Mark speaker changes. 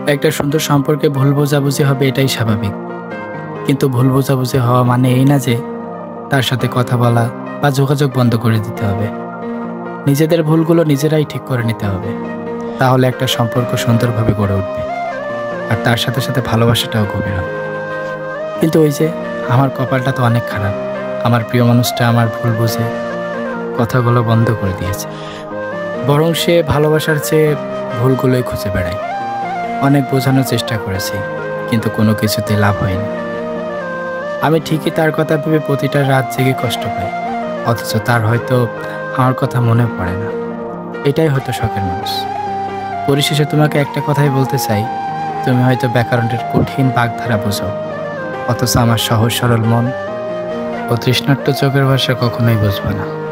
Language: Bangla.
Speaker 1: একটা সুন্দর সম্পর্কে ভুল বোঝাবুঝি হবে এটাই স্বাভাবিক। কিন্তু ভুল বোঝাবুঝি হওয়া মানে এই না যে তার সাথে কথা বলা বা যোগাযোগ বন্ধ করে দিতে হবে। নিজেদের ভুলগুলো নিজেরাই ঠিক করে নিতে হবে। তাহলে একটা সম্পর্ক সুন্দরভাবে গড়ে উঠবে। আর তার সাথে সাথে ভালোবাসাটাও গভীর হবে। কিন্তু ওই যে আমার কপালটা তো অনেক খারাপ। আমার প্রিয় মানুষটা আমার ভুল বুঝে কথাগুলো বন্ধ করে দিয়েছে। বরং সে ভালোবাসার চেয়ে ভুলগুলোই খুঁজে বেড়ায়। অনেক বোঝানোর চেষ্টা করেছি, কিন্তু কোনো কিছুতে লাভ হয়নি। আমি ঠিকই তার কথা ভেবে প্রতিটা রাত জেগে কষ্ট পাই, অথচ তার হয়তো আমার কথা মনে পড়ে না। এটাই হয়তো শখের মানুষ। পরিশেষে তোমাকে একটা কথাই বলতে চাই, তুমি হয়তো ব্যাকরণের কঠিন বাগধারা বোঝো, অথচ আমার সহজ সরল মন ও তৃষ্ণার্ত চোখের ভাষা কখনোই বুঝবে না।